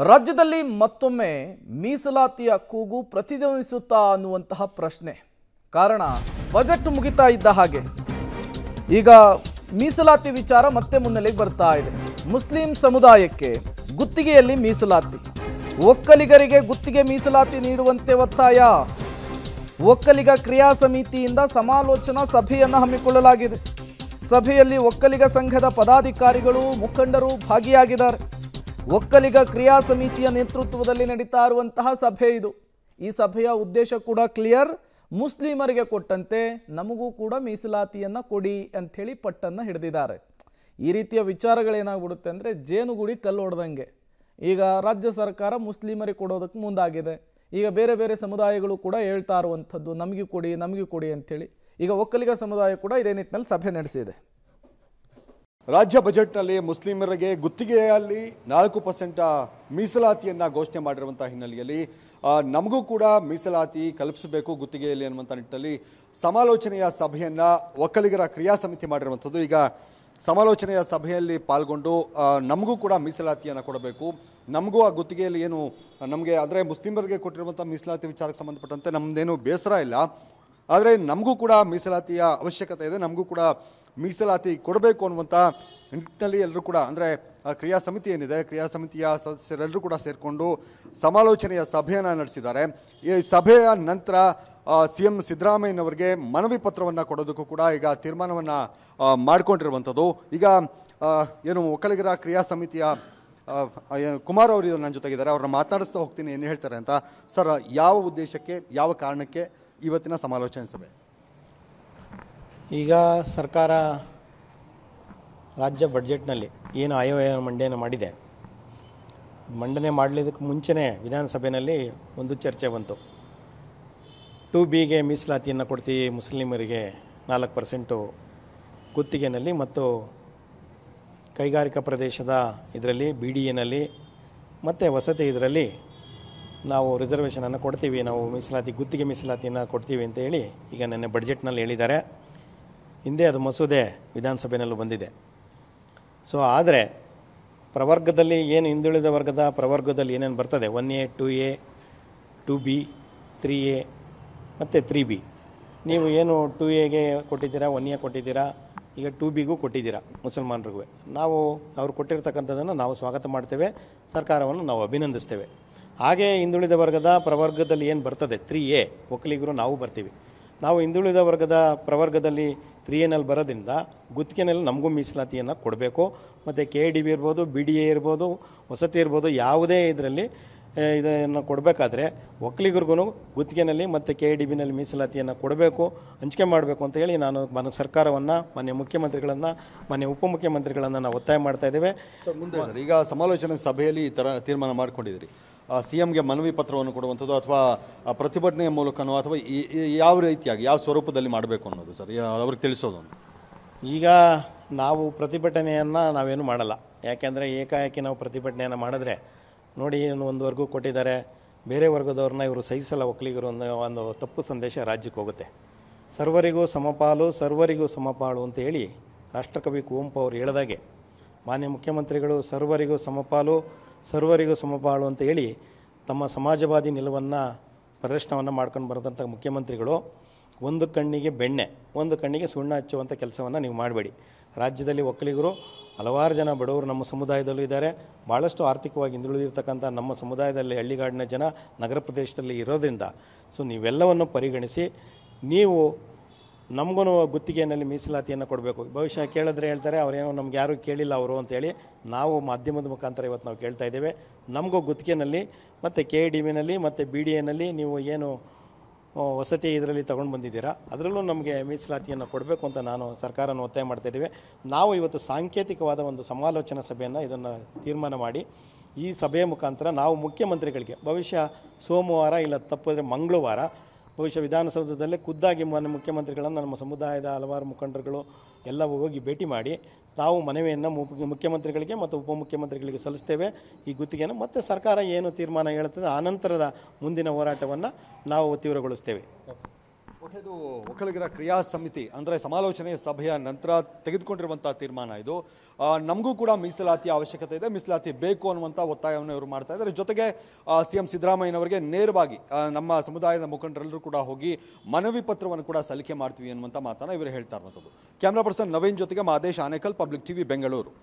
ರಾಜ್ಯದಲ್ಲಿ ಮತ್ತೊಮ್ಮೆ ಮೀಸಲಾತಿಯ ಕೂಗು ಪ್ರತಿಧ್ವನಿಸುತ್ತಾ ಅನ್ನುವಂತಹ ಪ್ರಶ್ನೆ. ಕಾರಣ ಬಜೆಟ್ ಮುಗಿತಾ ಇದ್ದ ಹಾಗೆ ಈಗ ಮೀಸಲಾತಿ ವಿಚಾರ ಮತ್ತೆ ಮುನ್ನೆಲೆಗೆ ಬರ್ತಾ ಇದೆ. ಮುಸ್ಲಿಂ ಸಮುದಾಯಕ್ಕೆ ಗುತ್ತಿಗೆಯಲ್ಲಿ ಮೀಸಲಾತಿ, ಒಕ್ಕಲಿಗರಿಗೆ ಗುತ್ತಿಗೆ ಮೀಸಲಾತಿ ನೀಡುವಂತೆ ಒತ್ತಾಯ. ಒಕ್ಕಲಿಗ ಕ್ರಿಯಾ ಸಮಿತಿಯಿಂದ ಸಮಾಲೋಚನಾ ಸಭೆಯನ್ನು ಹಮ್ಮಿಕೊಳ್ಳಲಾಗಿದೆ. ಸಭೆಯಲ್ಲಿ ಒಕ್ಕಲಿಗ ಸಂಘದ ಪದಾಧಿಕಾರಿಗಳು ಮುಖಂಡರು ಭಾಗಿಯಾಗಿದ್ದಾರೆ. ಒಕ್ಕಲಿಗ ಕ್ರಿಯಾ ಸಮಿತಿಯ ನೇತೃತ್ವದಲ್ಲಿ ನಡೀತಾ ಇರುವಂತಹ ಸಭೆ ಇದು. ಈ ಸಭೆಯ ಉದ್ದೇಶ ಕೂಡ ಕ್ಲಿಯರ್. ಮುಸ್ಲಿಮರಿಗೆ ಕೊಟ್ಟಂತೆ ನಮಗೂ ಕೂಡ ಮೀಸಲಾತಿಯನ್ನು ಕೊಡಿ ಅಂಥೇಳಿ ಪಟ್ಟನ್ನು ಹಿಡಿದಿದ್ದಾರೆ. ಈ ರೀತಿಯ ವಿಚಾರಗಳೇನಾಗ್ಬಿಡುತ್ತೆ ಅಂದರೆ ಜೇನುಗುಡಿ ಕಲ್ಲು ಹೊಡೆದಂಗೆ. ಈಗ ರಾಜ್ಯ ಸರ್ಕಾರ ಮುಸ್ಲಿಮರಿಗೆ ಕೊಡೋದಕ್ಕೆ ಮುಂದಾಗಿದೆ. ಈಗ ಬೇರೆ ಬೇರೆ ಸಮುದಾಯಗಳು ಕೂಡ ಹೇಳ್ತಾ ಇರುವಂಥದ್ದು ನಮಗೆ ಕೊಡಿ ಅಂಥೇಳಿ. ಈಗ ಒಕ್ಕಲಿಗ ಸಮುದಾಯ ಕೂಡ ಇದೇ ನಿಟ್ಟಿನಲ್ಲಿ ಸಭೆ ನಡೆಸಿದೆ. ರಾಜ್ಯ ಬಜೆಟ್ನಲ್ಲಿ ಮುಸ್ಲಿಮರಿಗೆ ಗುತ್ತಿಗೆಯಲ್ಲಿ 4% ಮೀಸಲಾತಿಯನ್ನು ಘೋಷಣೆ ಮಾಡಿರುವಂಥ ಹಿನ್ನೆಲೆಯಲ್ಲಿ ನಮಗೂ ಕೂಡ ಮೀಸಲಾತಿ ಕಲ್ಪಿಸಬೇಕು ಗುತ್ತಿಗೆಯಲ್ಲಿ ಅನ್ನುವಂಥ ನಿಟ್ಟಿನಲ್ಲಿ ಸಮಾಲೋಚನೆಯ ಸಭೆಯನ್ನು ಒಕ್ಕಲಿಗರ ಕ್ರಿಯಾ ಸಮಿತಿ ಮಾಡಿರುವಂಥದ್ದು. ಈಗ ಸಮಾಲೋಚನೆಯ ಸಭೆಯಲ್ಲಿ ಪಾಲ್ಗೊಂಡು ನಮಗೂ ಕೂಡ ಮೀಸಲಾತಿಯನ್ನು ಕೊಡಬೇಕು, ನಮಗೂ ಆ ಗುತ್ತಿಗೆಯಲ್ಲಿ ಏನು ನಮಗೆ ಅಂದರೆ ಮುಸ್ಲಿಮರಿಗೆ ಕೊಟ್ಟಿರುವಂಥ ಮೀಸಲಾತಿ ವಿಚಾರಕ್ಕೆ ಸಂಬಂಧಪಟ್ಟಂತೆ ನಮ್ಮದೇನು ಬೇಸರ ಇಲ್ಲ, ಆದರೆ ನಮಗೂ ಕೂಡ ಮೀಸಲಾತಿಯ ಅವಶ್ಯಕತೆ ಇದೆ, ನಮಗೂ ಕೂಡ ಮೀಸಲಾತಿ ಕೊಡಬೇಕು ಅನ್ನುವಂಥ ನಿಟ್ಟಿನಲ್ಲಿ ಎಲ್ಲರೂ ಕೂಡ ಅಂದರೆ ಕ್ರಿಯಾ ಸಮಿತಿ ಏನಿದೆ, ಕ್ರಿಯಾ ಸಮಿತಿಯ ಸದಸ್ಯರೆಲ್ಲರೂ ಕೂಡ ಸೇರಿಕೊಂಡು ಸಮಾಲೋಚನೆಯ ಸಭೆಯನ್ನು ನಡೆಸಿದ್ದಾರೆ. ಈ ಸಭೆಯ ನಂತರ CM ಸಿದ್ದರಾಮಯ್ಯನವರಿಗೆ ಮನವಿ ಪತ್ರವನ್ನು ಕೊಡೋದಕ್ಕೂ ಕೂಡ ಈಗ ತೀರ್ಮಾನವನ್ನು ಮಾಡಿಕೊಂಡಿರುವಂಥದ್ದು. ಈಗ ಏನು ಒಕ್ಕಲಿಗರ ಕ್ರಿಯಾ ಸಮಿತಿಯ ಕುಮಾರ್ ಅವರು ನನ್ನ ಜೊತೆಗಿದ್ದಾರೆ, ಅವ್ರನ್ನ ಮಾತನಾಡಿಸ್ತಾ ಹೋಗ್ತೀನಿ ಏನು ಹೇಳ್ತಾರೆ ಅಂತ. ಸರ್, ಯಾವ ಉದ್ದೇಶಕ್ಕೆ ಯಾವ ಕಾರಣಕ್ಕೆ ಇವತ್ತಿನ ಸಮಾಲೋಚನೆ ಸಭೆ? ಈಗ ಸರ್ಕಾರ ರಾಜ್ಯ ಬಡ್ಜೆಟ್ನಲ್ಲಿ ಏನು ಆಯವ್ಯಯ ಮಂಡನೆ ಮಾಡಿದೆ, ಮಂಡನೆ ಮಾಡಲಿದ್ದಕ್ಕೆ ಮುಂಚೆನೇ ವಿಧಾನಸಭೆಯಲ್ಲಿ ಒಂದು ಚರ್ಚೆ ಬಂತು. 2Bಗೆ ಮೀಸಲಾತಿಯನ್ನು ಕೊಡ್ತೀವಿ, ಮುಸ್ಲಿಮರಿಗೆ 4% ಗುತ್ತಿಗೆನಲ್ಲಿ ಮತ್ತು ಕೈಗಾರಿಕಾ ಪ್ರದೇಶದ ಇದರಲ್ಲಿ BDAನಲ್ಲಿ ಮತ್ತು ವಸತಿ ಇದರಲ್ಲಿ ನಾವು ರಿಸರ್ವೇಷನನ್ನು ಕೊಡ್ತೀವಿ, ನಾವು ಮೀಸಲಾತಿ ಗುತ್ತಿಗೆ ಮೀಸಲಾತಿಯನ್ನು ಕೊಡ್ತೀವಿ ಅಂತ ಹೇಳಿ ಈಗ ನೆನ್ನೆ ಬಡ್ಜೆಟ್ನಲ್ಲಿ ಹೇಳಿದ್ದಾರೆ. ಹಿಂದೆ ಅದು ಮಸೂದೆ ವಿಧಾನಸಭೆಯಲ್ಲೂ ಬಂದಿದೆ. ಸೊ ಆದರೆ ಪ್ರವರ್ಗದಲ್ಲಿ ಏನು ಹಿಂದುಳಿದ ವರ್ಗದ ಪ್ರವರ್ಗದಲ್ಲಿ ಏನೇನು ಬರ್ತದೆ 1A 2A 2B 3A ಮತ್ತು 3B, ನೀವು ಏನು 2Aಗೆ ಕೊಟ್ಟಿದ್ದೀರಾ, 1A ಕೊಟ್ಟಿದ್ದೀರಾ, ಈಗ 2Bಗೂ ಕೊಟ್ಟಿದ್ದೀರಾ ಮುಸಲ್ಮಾನರಿಗೂ. ನಾವು ಅವ್ರು ಕೊಟ್ಟಿರ್ತಕ್ಕಂಥದ್ದನ್ನು ನಾವು ಸ್ವಾಗತ ಮಾಡ್ತೇವೆ, ಸರ್ಕಾರವನ್ನು ನಾವು ಅಭಿನಂದಿಸ್ತೇವೆ. ಹಾಗೆ ಹಿಂದುಳಿದ ವರ್ಗದ ಪ್ರವರ್ಗದಲ್ಲಿ ಏನು ಬರ್ತದೆ 3A ಒಕ್ಕಲಿಗರು ನಾವು ಬರ್ತೀವಿ. ನಾವು ಹಿಂದುಳಿದ ವರ್ಗದ ಪ್ರವರ್ಗದಲ್ಲಿ 3Aನಲ್ಲಿ ಬರೋದ್ರಿಂದ ಗುತ್ತಿಗೆನಲ್ಲಿ ನಮಗೂ ಮೀಸಲಾತಿಯನ್ನು ಕೊಡಬೇಕು. ಮತ್ತು KDB ಇರ್ಬೋದು, BDA ಇರ್ಬೋದು, ವಸತಿ ಇರ್ಬೋದು, ಯಾವುದೇ ಇದರಲ್ಲಿ ಇದನ್ನು ಕೊಡಬೇಕಾದ್ರೆ ಒಕ್ಕಲಿಗರಿಗೂ ಗುತ್ತಿಗೆನಲ್ಲಿ ಮತ್ತು KDBನಲ್ಲಿ ಮೀಸಲಾತಿಯನ್ನು ಕೊಡಬೇಕು, ಹಂಚಿಕೆ ಮಾಡಬೇಕು ಅಂತ ಹೇಳಿ ನಾನು ಸರ್ಕಾರವನ್ನು, ಮಾನ್ಯ ಮುಖ್ಯಮಂತ್ರಿಗಳನ್ನು, ಮಾನ್ಯ ಉಪಮುಖ್ಯಮಂತ್ರಿಗಳನ್ನು ನಾವು ಒತ್ತಾಯ ಮಾಡ್ತಾ ಇದ್ದೇವೆ. ಈಗ ಸಮಾಲೋಚನೆ ಸಭೆಯಲ್ಲಿ ಈ ಥರ ತೀರ್ಮಾನ ಮಾಡ್ಕೊಂಡಿದ್ದೀರಿ, CMಗೆ ಮನವಿ ಪತ್ರವನ್ನು ಕೊಡುವಂಥದ್ದು ಅಥವಾ ಪ್ರತಿಭಟನೆಯ ಮೂಲಕನೋ ಅಥವಾ ಯಾವ ರೀತಿಯಾಗಿ ಯಾವ ಸ್ವರೂಪದಲ್ಲಿ ಮಾಡಬೇಕು ಅನ್ನೋದು ಸರ್ ಅವ್ರಿಗೆ ತಿಳಿಸೋದು? ಈಗ ನಾವು ಪ್ರತಿಭಟನೆಯನ್ನು ನಾವೇನು ಮಾಡಲ್ಲ. ಯಾಕೆಂದರೆ ಏಕಾಏಕಿ ನಾವು ಪ್ರತಿಭಟನೆಯನ್ನು ಮಾಡಿದ್ರೆ ನೋಡಿ ಒಂದು ವರ್ಗ ಕೊಟ್ಟಿದ್ದಾರೆ, ಬೇರೆ ವರ್ಗದವ್ರನ್ನ ಇವರು ಸಹಿಸಲ್ಲ ಒಕ್ಕಲಿಗರು ಅನ್ನೋ ಒಂದು ತಪ್ಪು ಸಂದೇಶ ರಾಜ್ಯಕ್ಕೆ ಹೋಗುತ್ತೆ. ಸರ್ವರಿಗೂ ಸಮಪಾಲು ಸರ್ವರಿಗೂ ಸಮಪಾಲು ಅಂತ ಹೇಳಿ ರಾಷ್ಟ್ರಕವಿ ಕುವೆಂಪು ಅವರು ಹೇಳಿದಾಗೆ ಮಾನ್ಯ ಮುಖ್ಯಮಂತ್ರಿಗಳು ಸರ್ವರಿಗೂ ಸಮಪಾಲು ಸರ್ವರಿಗೂ ಸಮಪಾಲು ಅಂತ ಹೇಳಿ ತಮ್ಮ ಸಮಾಜವಾದಿ ನಿಲುವನ್ನು ಪ್ರದರ್ಶನವನ್ನು ಮಾಡ್ಕೊಂಡು ಬರೋದಂಥ ಮುಖ್ಯಮಂತ್ರಿಗಳು ಒಂದು ಕಣ್ಣಿಗೆ ಬೆಣ್ಣೆ ಒಂದು ಕಣ್ಣಿಗೆ ಸುಣ್ಣ ಹಚ್ಚುವಂಥ ಕೆಲಸವನ್ನು ನೀವು ಮಾಡಬೇಡಿ. ರಾಜ್ಯದಲ್ಲಿ ಒಕ್ಕಲಿಗರು ಹಲವಾರು ಜನ ಬಡವರು ನಮ್ಮ ಸಮುದಾಯದಲ್ಲೂ ಇದ್ದಾರೆ. ಭಾಳಷ್ಟು ಆರ್ಥಿಕವಾಗಿ ಹಿಂದುಳಿದಿರ್ತಕ್ಕಂಥ ನಮ್ಮ ಸಮುದಾಯದಲ್ಲಿ ಹಳ್ಳಿಗಾಡಿನ ಜನ ನಗರ ಪ್ರದೇಶದಲ್ಲಿ ಇರೋದ್ರಿಂದ ಸೊ ನೀವೆಲ್ಲವನ್ನು ಪರಿಗಣಿಸಿ ನೀವು ನಮಗೂ ಗುತ್ತಿಗೆಯಲ್ಲಿ ಮೀಸಲಾತಿಯನ್ನು ಕೊಡಬೇಕು. ಭವಿಷ್ಯ ಕೇಳಿದ್ರೆ ಹೇಳ್ತಾರೆ ಅವರೇನೋ ನಮ್ಗೆ ಯಾರೂ ಕೇಳಿಲ್ಲ ಅವರು ಅಂತೇಳಿ ನಾವು ಮಾಧ್ಯಮದ ಮುಖಾಂತರ ಇವತ್ತು ನಾವು ಕೇಳ್ತಾ ಇದ್ದೇವೆ. ನಮಗೂ ಗುತ್ತಿಗೆನಲ್ಲಿ ಮತ್ತು KDBನಲ್ಲಿ ಮತ್ತು BDAನಲ್ಲಿ ನೀವು ಏನು ವಸತಿ ಇದರಲ್ಲಿ ತೊಗೊಂಡು ಬಂದಿದ್ದೀರಾ ಅದರಲ್ಲೂ ನಮಗೆ ಮೀಸಲಾತಿಯನ್ನು ಕೊಡಬೇಕು ಅಂತ ನಾನು ಸರ್ಕಾರನ ಒತ್ತಾಯ ಮಾಡ್ತಾಯಿದ್ದೇವೆ. ನಾವು ಇವತ್ತು ಸಾಂಕೇತಿಕವಾದ ಒಂದು ಸಮಾಲೋಚನಾ ಸಭೆಯನ್ನು ಇದನ್ನು ತೀರ್ಮಾನ ಮಾಡಿ ಈ ಸಭೆಯ ಮುಖಾಂತರ ನಾವು ಮುಖ್ಯಮಂತ್ರಿಗಳಿಗೆ ಭವಿಷ್ಯ ಸೋಮವಾರ ಇಲ್ಲ ತಪ್ಪಿದ್ರೆ ಮಂಗಳವಾರ ಭವಿಷ್ಯ ವಿಧಾನಸೌಧದಲ್ಲೇ ಖುದ್ದಾಗಿ ಮಾನ್ಯ ಮುಖ್ಯಮಂತ್ರಿಗಳನ್ನು ನಮ್ಮ ಸಮುದಾಯದ ಹಲವಾರು ಮುಖಂಡರುಗಳು ಎಲ್ಲ ಹೋಗಿ ಭೇಟಿ ಮಾಡಿ ನಾವು ಮನವಿಯನ್ನು ಮುಖ್ಯಮಂತ್ರಿಗಳಿಗೆ ಮತ್ತು ಉಪಮುಖ್ಯಮಂತ್ರಿಗಳಿಗೆ ಸಲ್ಲಿಸ್ತೇವೆ. ಈ ಗುತ್ತಿಗೆಯನ್ನು ಮತ್ತು ಸರ್ಕಾರ ಏನು ತೀರ್ಮಾನ ಹೇಳುತ್ತದೆ ಆನಂತರದ ಮುಂದಿನ ಹೋರಾಟವನ್ನು ನಾವು ತೀವ್ರಗೊಳಿಸ್ತೇವೆ. ಇದು ಒಕ್ಕಲಿಗರ ಕ್ರಿಯಾ ಸಮಿತಿ ಅಂದರೆ ಸಮಾಲೋಚನೆ ಸಭೆಯ ನಂತರ ತೆಗೆದುಕೊಂಡಿರುವಂತಹ ತೀರ್ಮಾನ ಇದು. ನಮಗೂ ಕೂಡ ಮೀಸಲಾತಿಯ ಅವಶ್ಯಕತೆ ಇದೆ, ಮೀಸಲಾತಿ ಬೇಕು ಅನ್ನುವಂಥ ಒತ್ತಾಯವನ್ನು ಇವರು ಮಾಡ್ತಾ ಇದ್ದಾರೆ. ಜೊತೆಗೆ ಸಿಎಂ ಸಿದ್ದರಾಮಯ್ಯನವರಿಗೆ ನೇರವಾಗಿ ನಮ್ಮ ಸಮುದಾಯದ ಮುಖಂಡರೆಲ್ಲರೂ ಕೂಡ ಹೋಗಿ ಮನವಿ ಪತ್ರವನ್ನು ಕೂಡ ಸಲ್ಲಿಕೆ ಮಾಡ್ತೀವಿ ಅನ್ನುವಂಥ ಮಾತನ್ನು ಇವರು ಹೇಳ್ತಾ ಇರುವಂಥದ್ದು. ಕ್ಯಾಮ್ರಾ ಪರ್ಸನ್ ನವೀನ್ ಜೊತೆಗೆ ಮಾದೇಶ್ ಆನೇಕಲ್, ಪಬ್ಲಿಕ್ ಟಿವಿ, ಬೆಂಗಳೂರು.